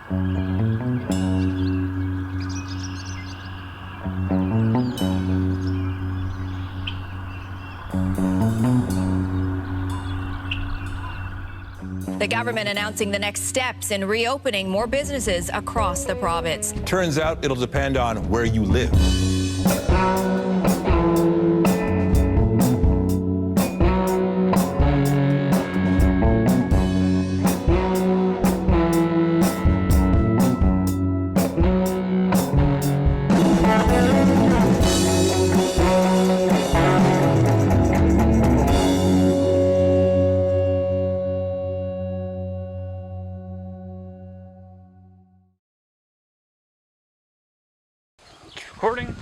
The government announcing the next steps in reopening more businesses across the province. Turns out it'll depend on where you live. Recording.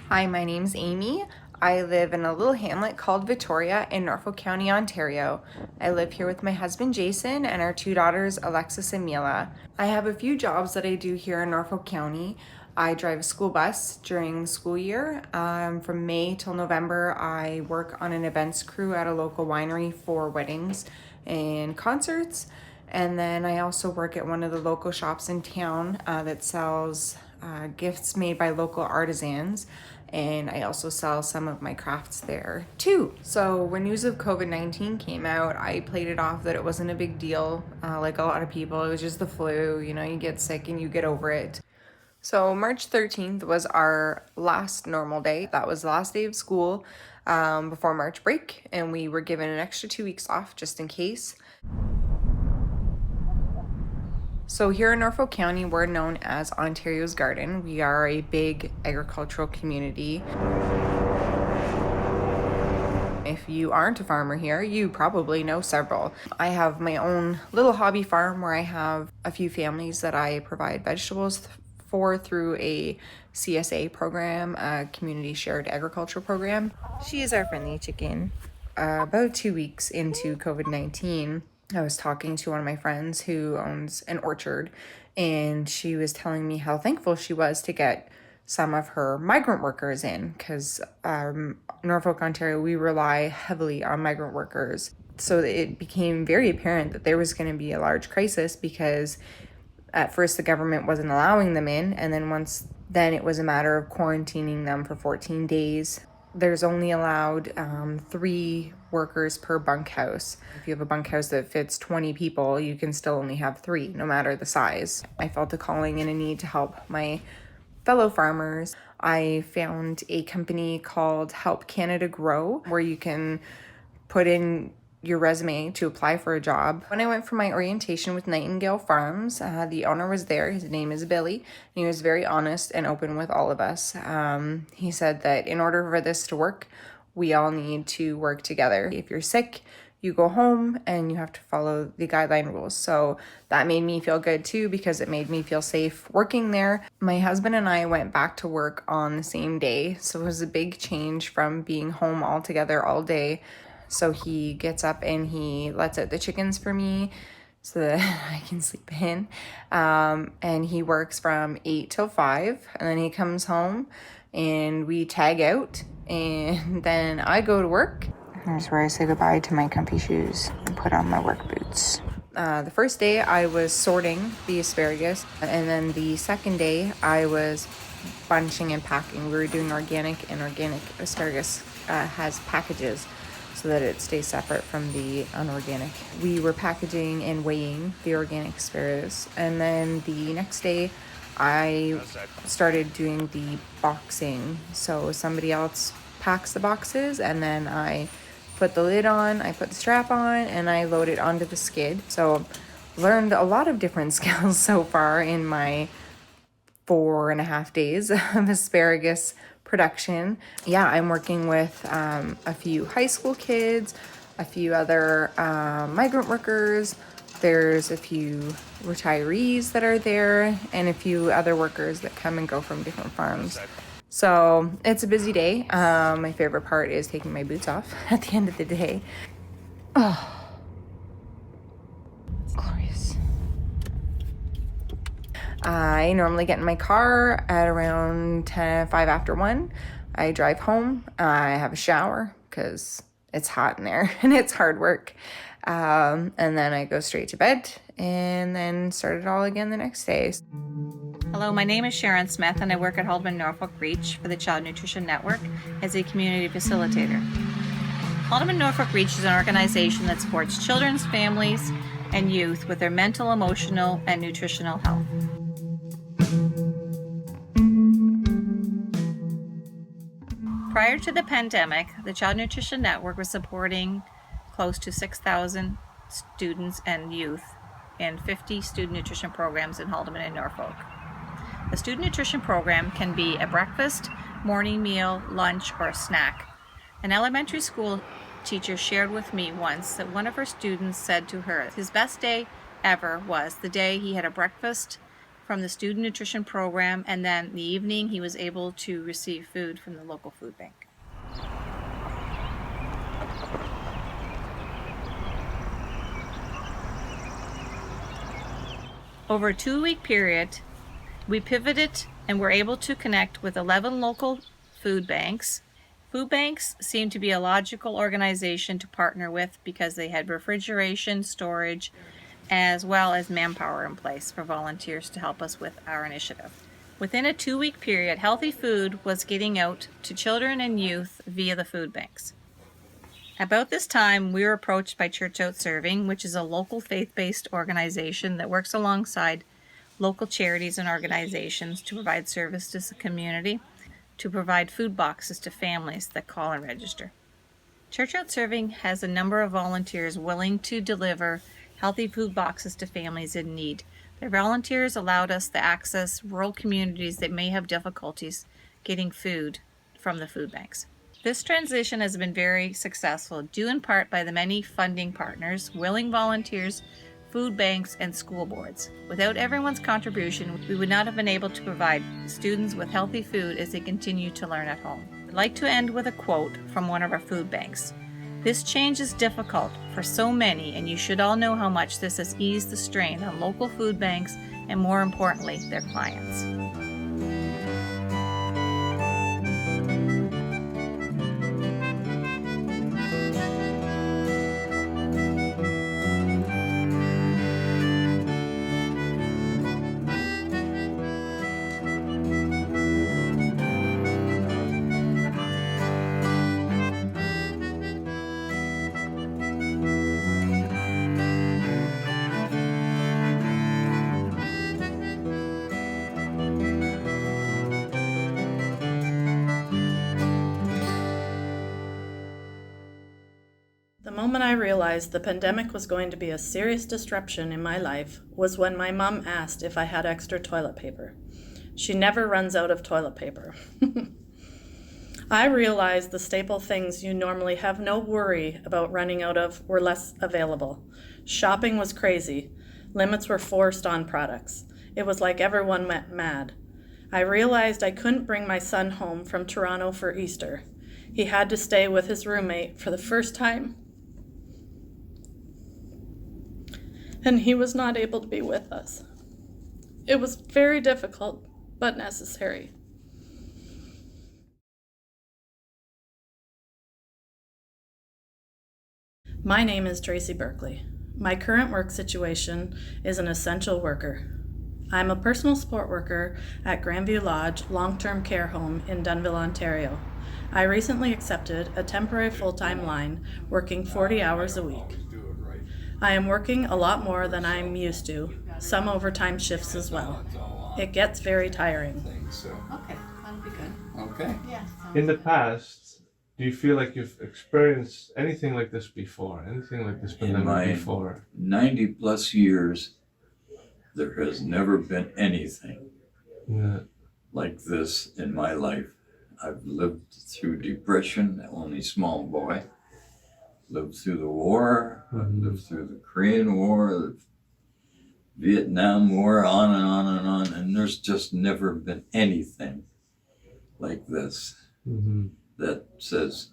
Hi, my name's Amy. I live in a little hamlet called Victoria in Norfolk County, Ontario. I live here with my husband Jason and our two daughters Alexis and Mila. I have a few jobs that I do here in Norfolk County. I drive a school bus during the school year. From May till November, I work on an events crew at a local winery for weddings and concerts. And then I also work at one of the local shops in town that sells gifts made by local artisans, and I also sell some of my crafts there too. So when news of COVID-19 came out, I played it off that it wasn't a big deal. Like a lot of people, it was just the flu, you know, you get sick and you get over it. So March 13th was our last normal day. That was the last day of school before March break, and we were given an extra 2 weeks off just in case. So here in Norfolk County, we're known as Ontario's Garden. We are a big agricultural community. If you aren't a farmer here, you probably know several. I have my own little hobby farm where I have a few families that I provide vegetables for through a CSA program, a community shared agriculture program. She is our friendly chicken. About 2 weeks into COVID-19, I was talking to one of my friends who owns an orchard, and she was telling me how thankful she was to get some of her migrant workers in, because Norfolk, Ontario, we rely heavily on migrant workers. So it became very apparent that there was going to be a large crisis, because at first the government wasn't allowing them in, and then it was a matter of quarantining them for 14 days. There's only allowed 3 workers per bunkhouse. If you have a bunkhouse that fits 20 people, you can still only have 3, no matter the size. I felt a calling and a need to help my fellow farmers. I found a company called Help Canada Grow, where you can put in your resume to apply for a job. When I went for my orientation with Nightingale Farms, the owner was there. His name is Billy, and he was very honest and open with all of us. He said that in order for this to work, we all need to work together. If you're sick, you go home and you have to follow the guideline rules. So that made me feel good too, because it made me feel safe working there. My husband and I went back to work on the same day. So it was a big change from being home all together all day. So he gets up and he lets out the chickens for me so that I can sleep in. And he works from 8 till 5, and then he comes home and we tag out, and then I go to work. Here's where I say goodbye to my comfy shoes and put on my work boots. The first day I was sorting the asparagus, and then the second day I was bunching and packing. We were doing organic, and organic asparagus has packages so that it stays separate from the unorganic. We were packaging and weighing the organic asparagus, and then the next day I started doing the boxing. So somebody else packs the boxes, and then I put the lid on, I put the strap on, and I load it onto the skid. So learned a lot of different skills so far in my 4.5 days of asparagus production. Yeah, I'm working with a few high school kids, a few other migrant workers. There's a few retirees that are there, and a few other workers that come and go from different farms. So it's a busy day. My favorite part is taking my boots off at the end of the day. Oh, it's glorious. I normally get in my car at around 5 after 1. I drive home. I have a shower because it's hot in there and it's hard work. And then I go straight to bed and then start it all again the next day. Hello, my name is Sharon Smith and I work at Haldeman Norfolk Reach for the Child Nutrition Network as a community facilitator. Haldeman Norfolk Reach is an organization that supports children's families and youth with their mental, emotional, and nutritional health. Prior to the pandemic, the Child Nutrition Network was supporting close to 6,000 students and youth in 50 student nutrition programs in Haldeman and Norfolk. A student nutrition program can be a breakfast, morning meal, lunch, or a snack. An elementary school teacher shared with me once that one of her students said to her his best day ever was the day he had a breakfast from the student nutrition program, and then in the evening he was able to receive food from the local food bank. Over a 2-week period, we pivoted and were able to connect with 11 local food banks. Food banks seem to be a logical organization to partner with because they had refrigeration, storage, as well as manpower in place for volunteers to help us with our initiative. Within a 2-week period, healthy food was getting out to children and youth via the food banks. About this time, we were approached by Church Out Serving, which is a local faith-based organization that works alongside local charities and organizations to provide service to the community, to provide food boxes to families that call and register. Church Out Serving has a number of volunteers willing to deliver healthy food boxes to families in need. Their volunteers allowed us to access rural communities that may have difficulties getting food from the food banks. This transition has been very successful, due in part by the many funding partners, willing volunteers, food banks, and school boards. Without everyone's contribution, we would not have been able to provide students with healthy food as they continue to learn at home. I'd like to end with a quote from one of our food banks. "This change is difficult for so many, and you should all know how much this has eased the strain on local food banks and, more importantly, their clients." The moment I realized the pandemic was going to be a serious disruption in my life was when my mom asked if I had extra toilet paper. She never runs out of toilet paper. I realized the staple things you normally have no worry about running out of were less available. Shopping was crazy. Limits were forced on products. It was like everyone went mad. I realized I couldn't bring my son home from Toronto for Easter. He had to stay with his roommate for the first time, and he was not able to be with us. It was very difficult, but necessary. My name is Tracy Berkeley. My current work situation is an essential worker. I'm a personal support worker at Grandview Lodge Long-Term Care Home in Dunnville, Ontario. I recently accepted a temporary full-time line working 40 hours a week. I am working a lot more than I'm used to, some overtime shifts as well. It gets very tiring. Okay, that'll be good. Okay. Yeah. In the past, do you feel like you've experienced anything like this before? Anything like this pandemic before? 90 plus years, there has never been anything like this in my life. I've lived through depression, only small boy. Lived through the war, lived through the Korean War, the Vietnam War, on and on and on, and there's just never been anything like this that says,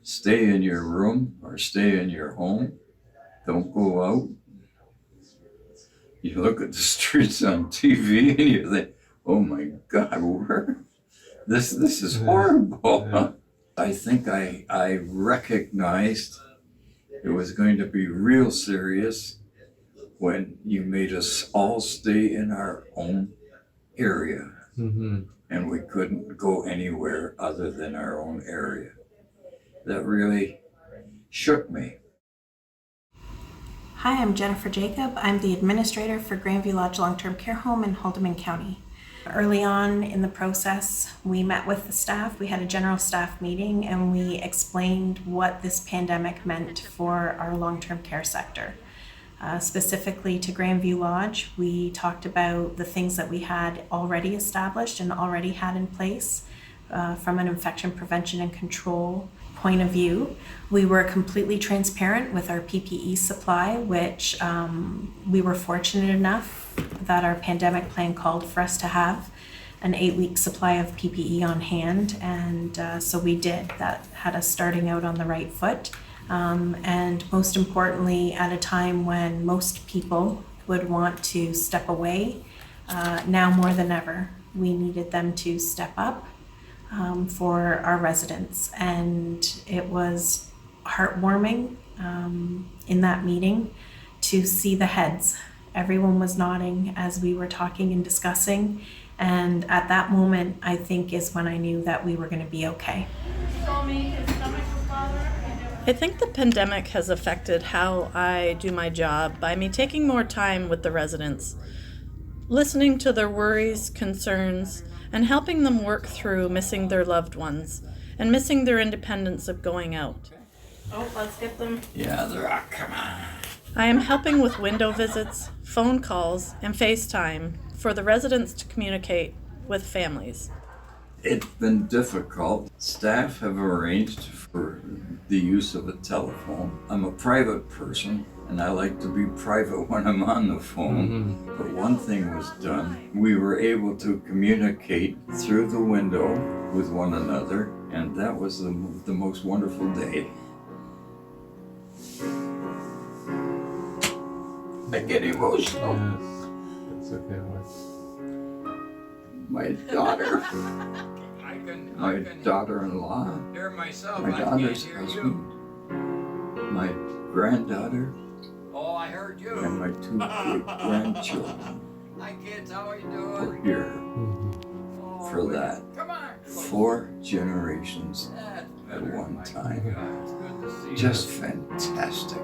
stay in your room or stay in your home, don't go out. You look at the streets on TV and you think, oh my God, this is horrible. Yeah. I think I recognized It was going to be real serious when you made us all stay in our own area. And we couldn't go anywhere other than our own area. That really shook me. Hi, I'm Jennifer Jacob. I'm the administrator for Grandview Lodge Long-Term Care Home in Haldimand County. Early on in the process, we met with the staff. We had a general staff meeting and we explained what this pandemic meant for our long-term care sector. Specifically to Grandview Lodge, we talked about the things that we had already established and already had in place from an infection prevention and control point of view. We were completely transparent with our PPE supply, which we were fortunate enough that our pandemic plan called for us to have an 8-week supply of PPE on hand, and so we did. That had us starting out on the right foot. And most importantly, at a time when most people would want to step away, now more than ever, we needed them to step up for our residents. And it was heartwarming in that meeting to see the heads. Everyone was nodding as we were talking and discussing. And at that moment, I think is when I knew that we were going to be okay. I think the pandemic has affected how I do my job by me taking more time with the residents, listening to their worries, concerns, and helping them work through missing their loved ones and missing their independence of going out. Oh, let's get them. Yeah, they're out. Come on. I am helping with window visits, phone calls, and FaceTime for the residents to communicate with families. It's been difficult. Staff have arranged for the use of a telephone. I'm a private person and I like to be private when I'm on the phone. But one thing was done. We were able to communicate through the window with one another, and that was the most wonderful day. I get emotional. Yes, it's okay. My daughter, my daughter-in-law, my daughter's husband, my granddaughter, and my 2 great-grandchildren were here for that. 4 generations at one time. Just fantastic.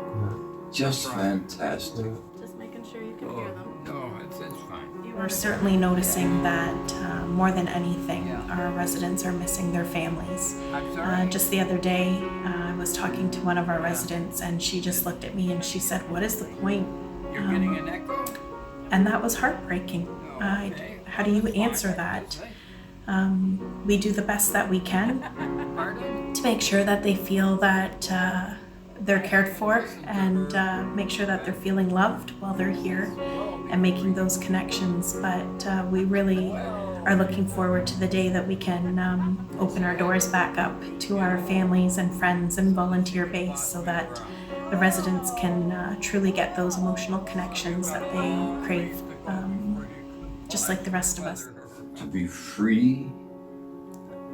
Just fantastic. Just making sure you can hear them. We're certainly noticing that more than anything, our residents are missing their families. Just the other day, I was talking to one of our residents and she just looked at me and she said, "What is the point?" You're getting an echo? And that was heartbreaking. How do you answer that? We do the best that we can to make sure that they feel that they're cared for and make sure that they're feeling loved while they're here and making those connections. But we really are looking forward to the day that we can open our doors back up to our families and friends and volunteer base so that the residents can truly get those emotional connections that they crave, just like the rest of us. To be free,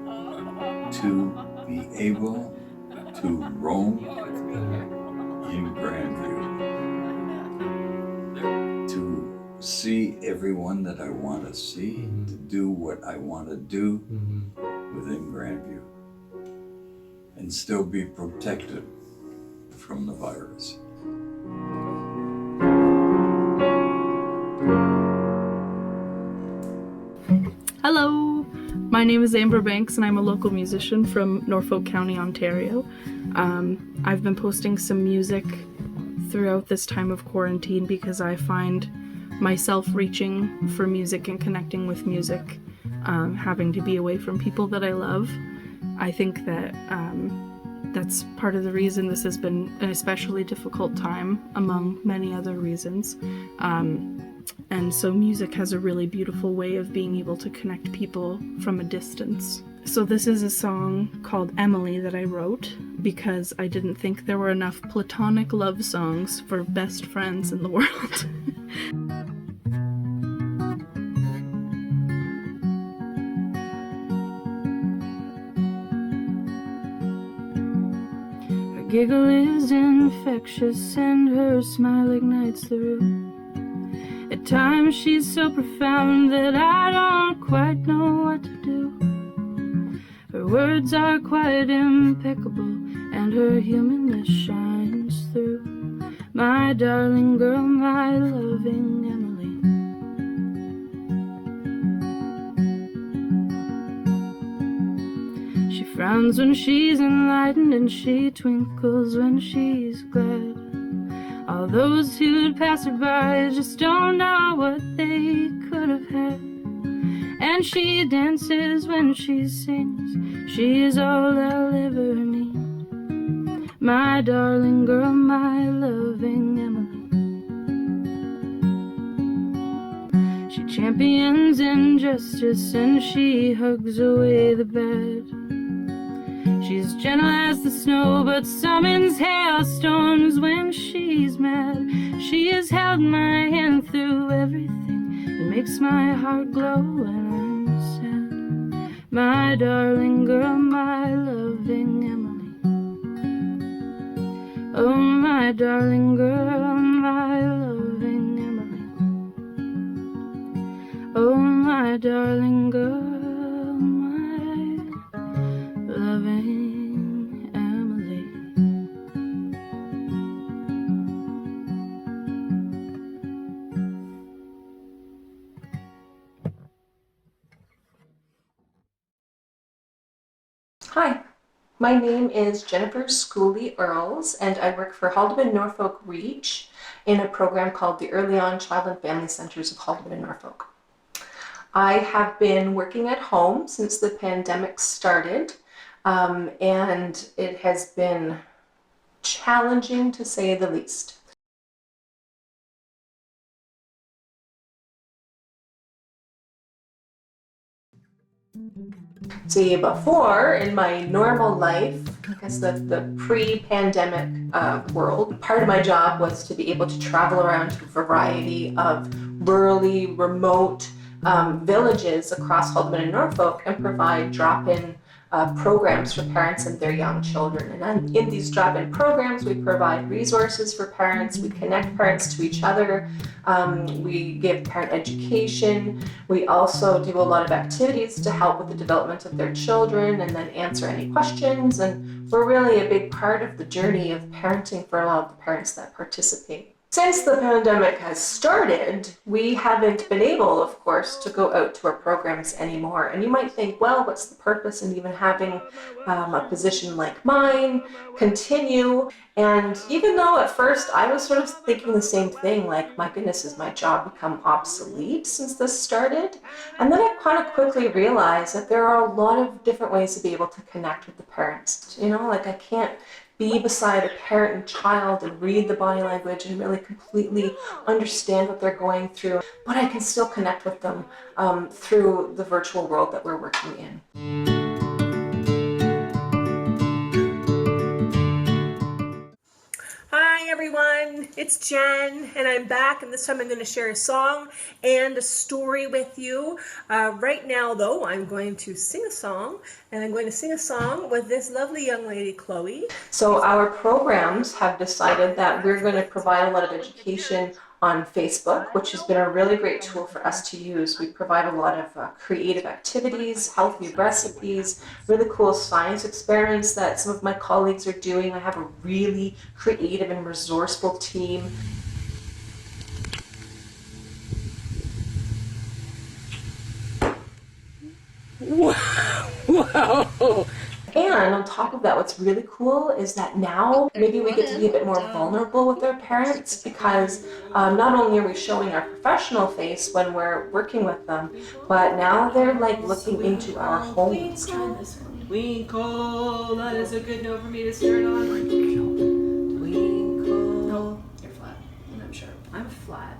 to be able to roam in Grandview, to see everyone that I want to see, to do what I want to do within Grandview, and still be protected from the virus. Hello, my name is Amber Banks and I'm a local musician from Norfolk County, Ontario. I've been posting some music throughout this time of quarantine because I find myself reaching for music and connecting with music, having to be away from people that I love. I think that that's part of the reason this has been an especially difficult time, among many other reasons. And so music has a really beautiful way of being able to connect people from a distance. So this is a song called Emily that I wrote because I didn't think there were enough platonic love songs for best friends in the world. giggle is infectious and her smile ignites the room. At times she's so profound that I don't quite know what to do. Her words are quite impeccable and her humanness shines through. My darling girl, my loving Emily. She frowns when she's enlightened and she twinkles when she's glad. All those who'd pass her by just don't know what they could have had. And she dances when she sings, she is all I'll ever need. My darling girl, my loving Emily. She champions injustice and she hugs away the bad. She's gentle as the snow, but summons hailstorms when she's mad. She has held my hand through everything and makes my heart glow when I'm sad. My darling girl, my loving Emily. Oh, my darling girl, my loving Emily. Oh, my darling girl, my loving Emily. Hi, my name is Jennifer Schooley Earls, and I work for Haldeman Norfolk Reach in a program called the Early On Child and Family Centers of Haldeman and Norfolk. I have been working at home since the pandemic started, and it has been challenging to say the least. See, before, in my normal life, I guess the pre-pandemic world, part of my job was to be able to travel around to a variety of rurally remote villages across Haldeman and Norfolk and provide drop-in programs for parents and their young children. And then in these drop-in programs, we provide resources for parents, we connect parents to each other, we give parent education, we also do a lot of activities to help with the development of their children and then answer any questions, and we're really a big part of the journey of parenting for a lot of the parents that participate. Since the pandemic has started, we haven't been able, of course, to go out to our programs anymore. And you might think, well, what's the purpose in even having a position like mine continue? And even though at first I was sort of thinking the same thing, like, my goodness, has my job become obsolete since this started? And then I kind of quickly realized that there are a lot of different ways to be able to connect with the parents. You know, like I can't be beside a parent and child and read the body language and really completely understand what they're going through, but I can still connect with them through the virtual world that we're working in. Hi everyone, it's Jen, and I'm back, and this time I'm going to share a song and a story with you. Right now though, I'm going to sing a song, and I'm going to sing a song with this lovely young lady, Chloe. So our programs have decided that we're going to provide a lot of education on Facebook, which has been a really great tool for us to use. We provide a lot of creative activities, healthy recipes, really cool science experiments that some of my colleagues are doing. I have a really creative and resourceful team. Wow! And on top of that, what's really cool is that now maybe we get to be a bit more vulnerable with our parents, because not only are we showing our professional face when we're working with them, but now they're like looking into our homes. Twinkle, that is a good note for me to start on. Twinkle. No, you're flat, and I'm sharp. I'm flat.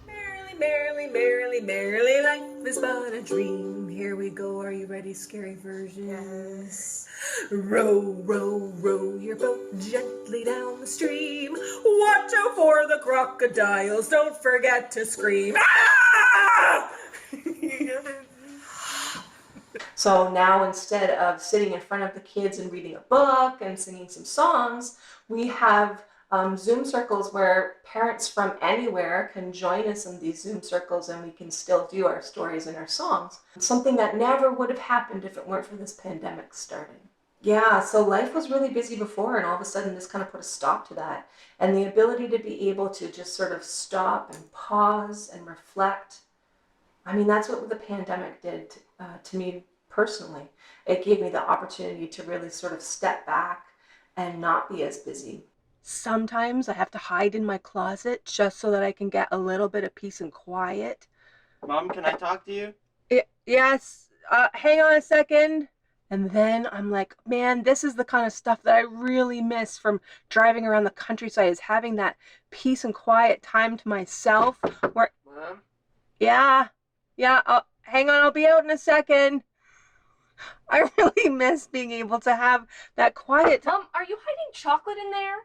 Merrily, merrily, merrily, merrily, life is but a dream. Here we go, are you ready, scary version? Yes. Row, row, row your boat gently down the stream. Watch out for the crocodiles, don't forget to scream. Ah! So now instead of sitting in front of the kids and reading a book and singing some songs, we have Zoom circles where parents from anywhere can join us in these Zoom circles, and we can still do our stories and our songs. Something that never would have happened if it weren't for this pandemic starting. Yeah, so life was really busy before, and all of a sudden this kind of put a stop to that. And the ability to be able to just sort of stop and pause and reflect. I mean, that's what the pandemic did to me personally. It gave me the opportunity to really sort of step back and not be as busy. Sometimes I have to hide in my closet just so that I can get a little bit of peace and quiet. Mom, can I talk to you? Yes, hang on a second. And then I'm like, man, this is the kind of stuff that I really miss from driving around the countryside, is having that peace and quiet time to myself. Where, Mom? yeah, hang on, I'll be out in a second. I really miss being able to have that quiet time. Mom, are you hiding chocolate in there?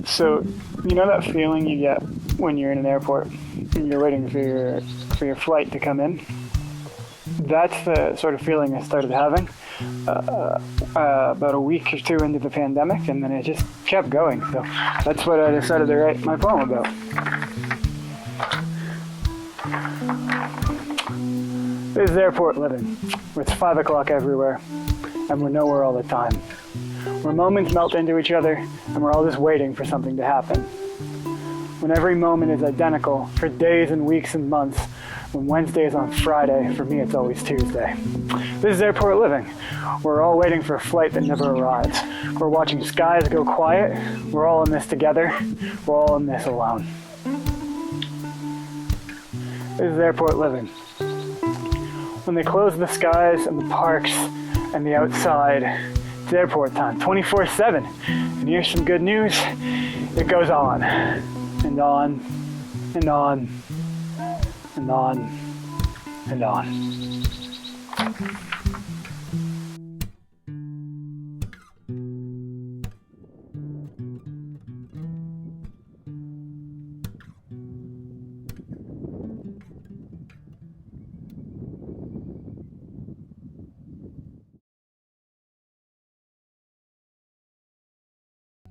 So, you know that feeling you get when you're in an airport and you're waiting for your flight to come in? That's the sort of feeling I started having about a week or two into the pandemic, and then it just kept going. So that's what I decided to write my poem about. This is airport living, where it's 5 o'clock everywhere, and we're nowhere all the time. Where moments melt into each other, and we're all just waiting for something to happen. When every moment is identical for days and weeks and months. When Wednesday is on Friday, for me it's always Tuesday. This is airport living. We're all waiting for a flight that never arrives. We're watching skies go quiet. We're all in this together. We're all in this alone. This is airport living. When they close the skies and the parks and the outside, it's airport time, 24/7. And here's some good news. It goes on and on and on and on and on.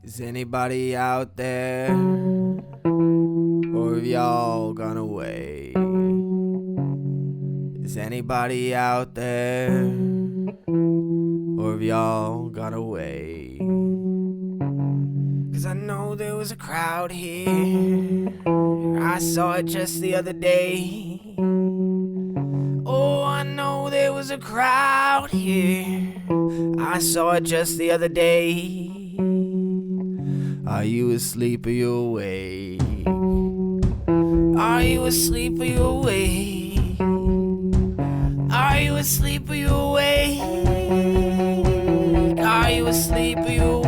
Is anybody out there? Or have y'all gone away? Is anybody out there? Or have y'all gone away? 'Cause I know there was a crowd here. I saw it just the other day. Oh, I know there was a crowd here. I saw it just the other day. Are you asleep or you awake? Are you asleep or you awake? Are you asleep or you awake? Are you asleep or you awake?